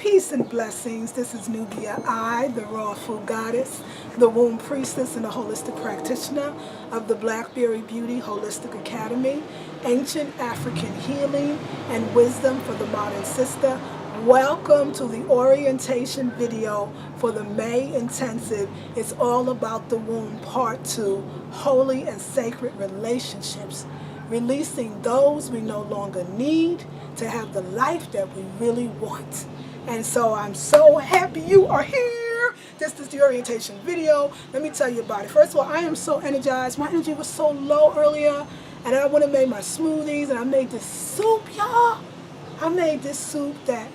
Peace and blessings. This is Nubia I, the Raw Food Goddess, the Womb Priestess and the Holistic Practitioner of the Blackberry Beauty Holistic Academy, Ancient African Healing and Wisdom for the Modern Sister. Welcome to the orientation video for the May Intensive. It's all about the womb, part 2, holy and sacred relationships. Releasing those we no longer need to have the life that we really want. And so I'm so happy you are here. This is the orientation video. Let me tell you about it. First of all, I am so energized. My energy was so low earlier, and I went and made my smoothies, and I made this soup, y'all. I made this soup that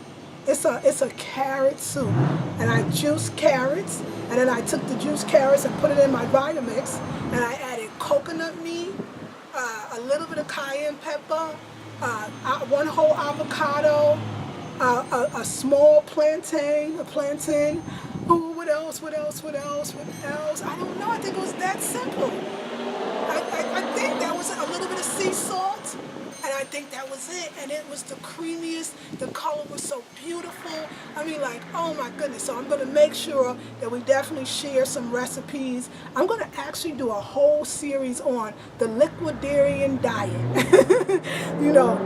it's a carrot soup, and I juiced carrots, and then I took the juiced carrots and put it in my Vitamix, and I added coconut meat, a little bit of cayenne pepper, one whole avocado, a small plantain, Ooh, what else? I don't know. I think it was that simple. I think that was a little bit of sea salt, and I think that was it. And it was the creamiest. The color was so beautiful. I mean, like, oh my goodness. So I'm going to make sure that we definitely share some recipes. I'm going to actually do a whole series on the liquidarian diet. You know,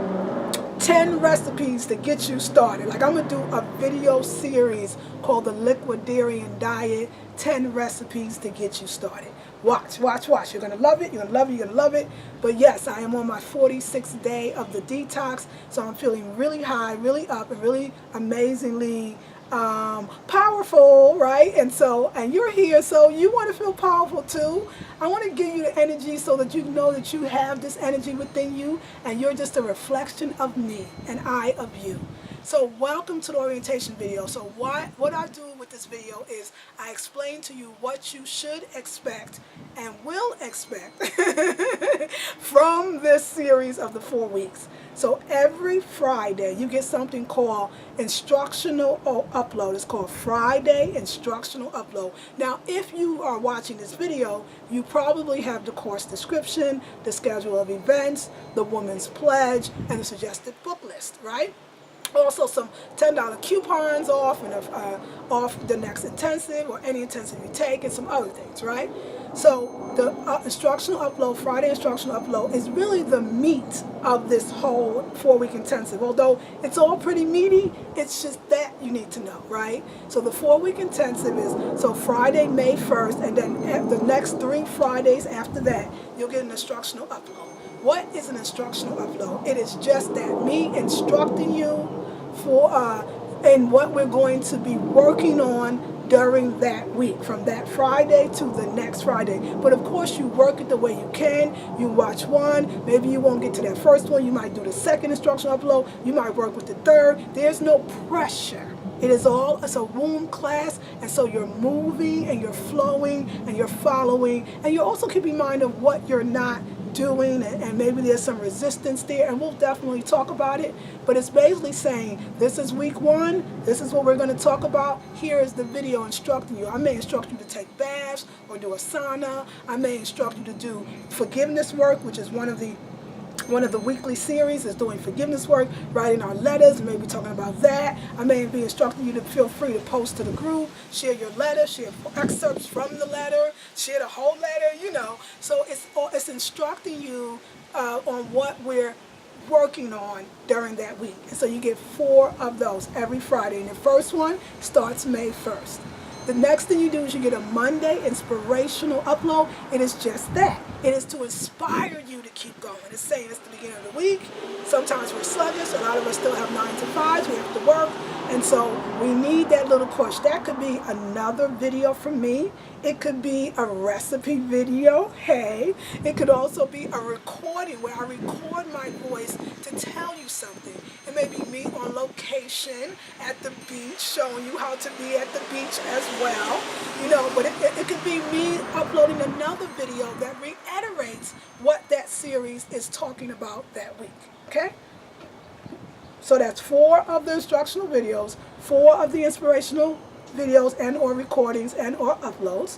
10 recipes to get you started. Like, I'm going to do a video series called the Liquidarian Diet, 10 recipes to get you started. Watch. You're going to love it. You're going to love it. But yes, I am on my 46th day of the detox, so I'm feeling really high, really up, and really amazingly powerful, right? And you're here, so you want to feel powerful too. I want to give you the energy so that you know that you have this energy within you, and you're just a reflection of me and I of you. So welcome to the orientation video. So what I do with this video is I explain to you what you should expect and will expect from this series of the 4 weeks. So every Friday you get something called instructional upload. It's called Friday instructional upload. Now, if you are watching this video, you probably have the course description, the schedule of events, the woman's pledge, and the suggested book list, right? Also some $10 coupons off and off the next intensive or any intensive you take, and some other things, right? So the instructional upload, Friday instructional upload, is really the meat of this whole 4-week intensive. Although it's all pretty meaty, it's just that you need to know, right? So the 4-week intensive is, so Friday, May 1st, and then the next 3 Fridays after that, you'll get an instructional upload. What is an instructional upload? It is just that, me instructing you for and what we're going to be working on during that week, from that Friday to the next Friday. But of course, you work it the way you can. You watch one, maybe you won't get to that first one, you might do the second instructional upload, you might work with the third. There's no pressure. It's a womb class, and so you're moving and you're flowing and you're following, and you're also keeping in mind of what you're not doing, and maybe there's some resistance there, and we'll definitely talk about it. But it's basically saying, this is week 1, this is what we're going to talk about. Here is the video instructing you. I may instruct you to take baths or do a sauna. I may instruct you to do forgiveness work, which is one of the weekly series is doing forgiveness work, writing our letters, maybe talking about that. I may be instructing you to feel free to post to the group, share your letter, share excerpts from the letter, share the whole letter, you know. So it's instructing you on what we're working on during that week. And so you get 4 of those every Friday. And the first one starts May 1st. The next thing you do is you get a Monday inspirational upload. It is just that. It is to inspire you to keep going. It's saying it's the beginning of the week. Sometimes we're sluggish. A lot of us still have 9 to 5s. We have to work. And so we need that little push. That could be another video from me. It could be a recipe video. Hey. It could also be a recording where I record my voice to tell you something. It may be me on location at the beach, showing you how to be at the beach as well. You know, but it could be me uploading another video that reiterates what that series is talking about that week. Okay? So that's 4 of the instructional videos, 4 of the inspirational videos and or recordings and or uploads.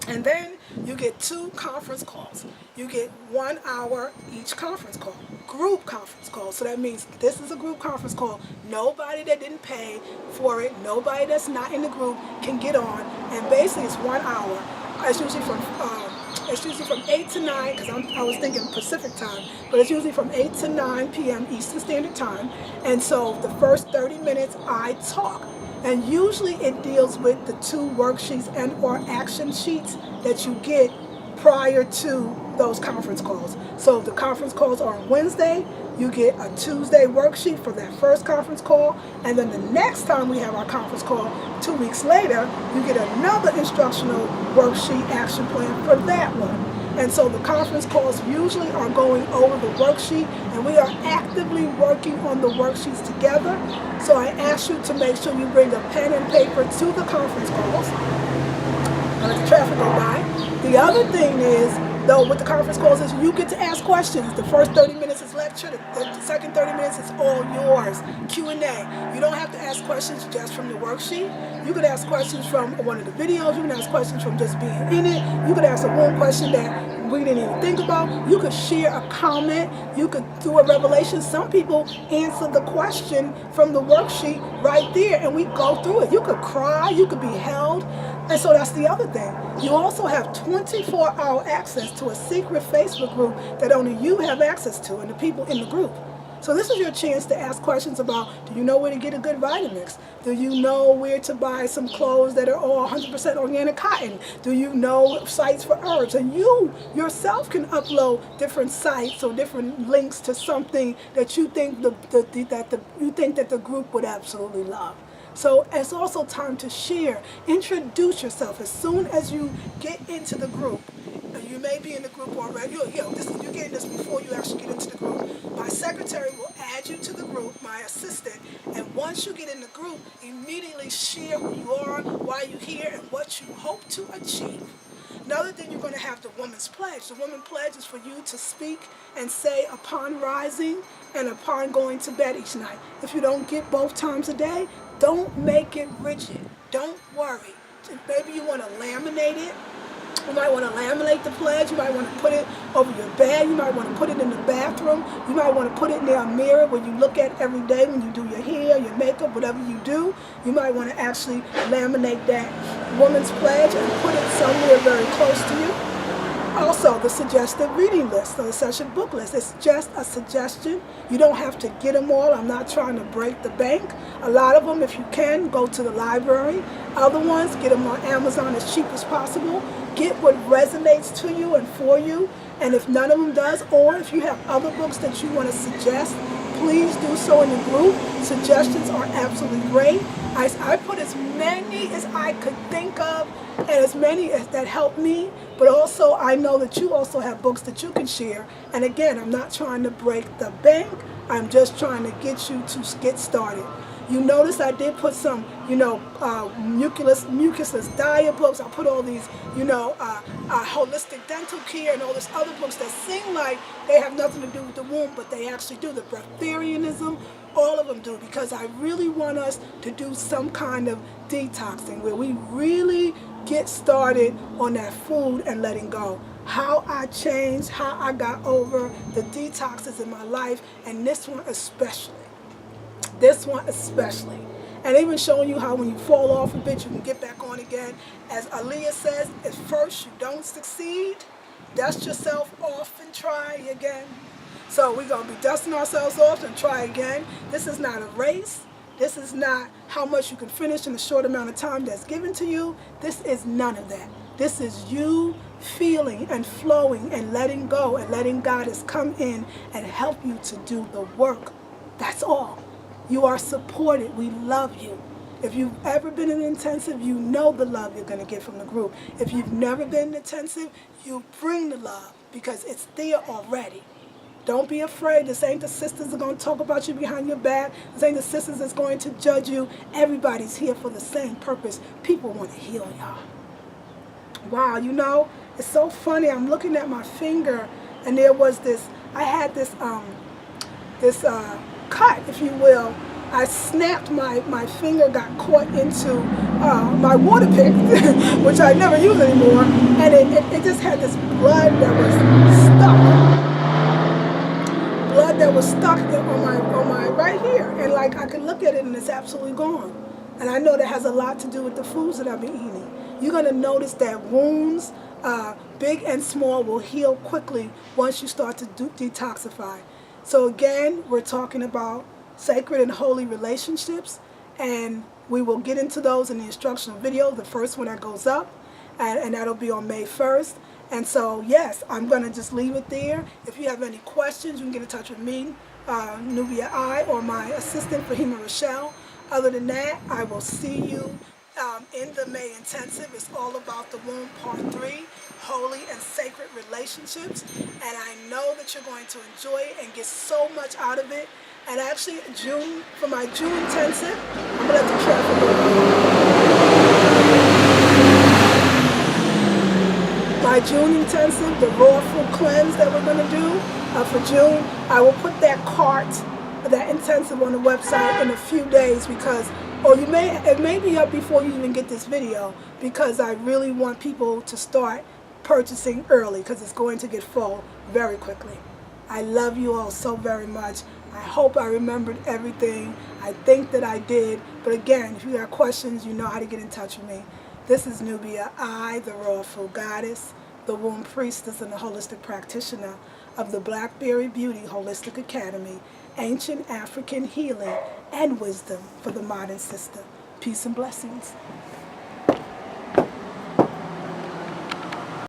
And then you get 2 conference calls. You get 1 hour each conference call. group conference call. So that means this is a group conference call. Nobody that didn't pay for it, nobody that's not in the group can get on. And basically it's 1 hour. It's usually from 8 to 9, because I was thinking Pacific time, but it's usually from 8 to 9 p.m. Eastern Standard Time. And so the first 30 minutes I talk. And usually it deals with the 2 worksheets and or action sheets that you get prior to those conference calls. So if the conference calls are on Wednesday, you get a Tuesday worksheet for that first conference call, and then the next time we have our conference call, 2 weeks later, you get another instructional worksheet action plan for that one. And so the conference calls usually are going over the worksheet, and we are actively working on the worksheets together. So I ask you to make sure you bring a pen and paper to the conference calls. Let the traffic go by. The other thing is, though, with the conference calls is you get to ask questions. The first 30 minutes is lecture. The second 30 minutes is all yours. Q&A. You don't have to ask questions just from the worksheet. You could ask questions from one of the videos. You can ask questions from just being in it. You could ask one question that we didn't even think about. You could share a comment. You could do a revelation. Some people answer the question from the worksheet right there, and we go through it. You could cry. You could be held. And so that's the other thing. You also have 24-hour access to a secret Facebook group that only you have access to and the people in the group. So this is your chance to ask questions about, do you know where to get a good Vitamix? Do you know where to buy some clothes that are all 100% organic cotton? Do you know sites for herbs? And you yourself can upload different sites or different links to something that you think that the group would absolutely love. So it's also time to share. Introduce yourself as soon as you get into the group. You may be in the group already. You're getting this before you actually get into the group. My secretary will add you to the group, my assistant, and once you get in the group, immediately share who you are, why you're here, and what you hope to achieve. Another thing, you're going to have the Woman's Pledge. The Woman's Pledge is for you to speak and say upon rising and upon going to bed each night. If you don't get both times a day, don't make it rigid. Don't worry. Maybe you want to laminate it. You might want to laminate the pledge. You might want to put it over your bed. You might want to put it in the bathroom. You might want to put it near a mirror where you look at every day when you do your hair, your makeup, whatever you do. You might want to actually laminate that Woman's Pledge and put it somewhere very close to you. Also, the suggested reading list, the session book list. It's just a suggestion. You don't have to get them all. I'm not trying to break the bank. A lot of them, if you can, go to the library. Other ones, get them on Amazon as cheap as possible. Get what resonates to you and for you. And if none of them does, or if you have other books that you want to suggest, please do so in the group. Suggestions are absolutely great. I put as many as I could think of and as many as that helped me, but also I know that you also have books that you can share. And again, I'm not trying to break the bank. I'm just trying to get you to get started. You notice I did put some, mucusless diet books. I put all these, holistic dental care and all these other books that seem like they have nothing to do with the womb, but they actually do. The breatharianism, all of them do, because I really want us to do some kind of detoxing where we really get started on that food and letting go. How I changed, how I got over the detoxes in my life, and this one especially. And even showing you how when you fall off a bit, you can get back on again. As Aaliyah says, at first you don't succeed, dust yourself off and try again. So we're going to be dusting ourselves off and try again. This is not a race. This is not how much you can finish in a short amount of time that's given to you. This is none of that. This is you feeling and flowing and letting go and letting God has come in and help you to do the work. That's all. You are supported. We love you. If you've ever been in intensive, you know the love you're going to get from the group. If you've never been in intensive, you bring the love because it's there already. Don't be afraid. This ain't the sisters that are going to talk about you behind your back. This ain't the sisters that's going to judge you. Everybody's here for the same purpose. People want to heal y'all. Wow, it's so funny. I'm looking at my finger, and there was this, I had this cut, if you will. I snapped my finger, got caught into my water pick, which I never use anymore, and it just had this blood that was stuck. Blood that was stuck on my right here, and like I can look at it and it's absolutely gone. And I know that has a lot to do with the foods that I've been eating. You're gonna notice that wounds, big and small, will heal quickly once you start to detoxify. So again, we're talking about sacred and holy relationships, and we will get into those in the instructional video, the first one that goes up, and that'll be on May 1st. And so, yes, I'm going to just leave it there. If you have any questions, you can get in touch with me, Nubia I, or my assistant, Fahima Rochelle. Other than that, I will see you in the May Intensive. It's all about the womb, Part 3, holy and sacred relationships. And I know that you're going to enjoy it and get so much out of it. And actually, for my June Intensive, I'm going to let the traffic go. My June Intensive, the raw food cleanse that we're going to do for June, I will put that intensive on the website in a few days because, or it may be up before you even get this video, because I really want people to start purchasing early because it's going to get full very quickly. I love you all so very much. I hope I remembered everything. I think that I did. But again, if you got questions, you know how to get in touch with me. This is Nubia I, the Raw Food Goddess, the Womb Priestess and the Holistic Practitioner of the Blackberry Beauty Holistic Academy, Ancient African Healing and Wisdom for the Modern Sister. Peace and blessings.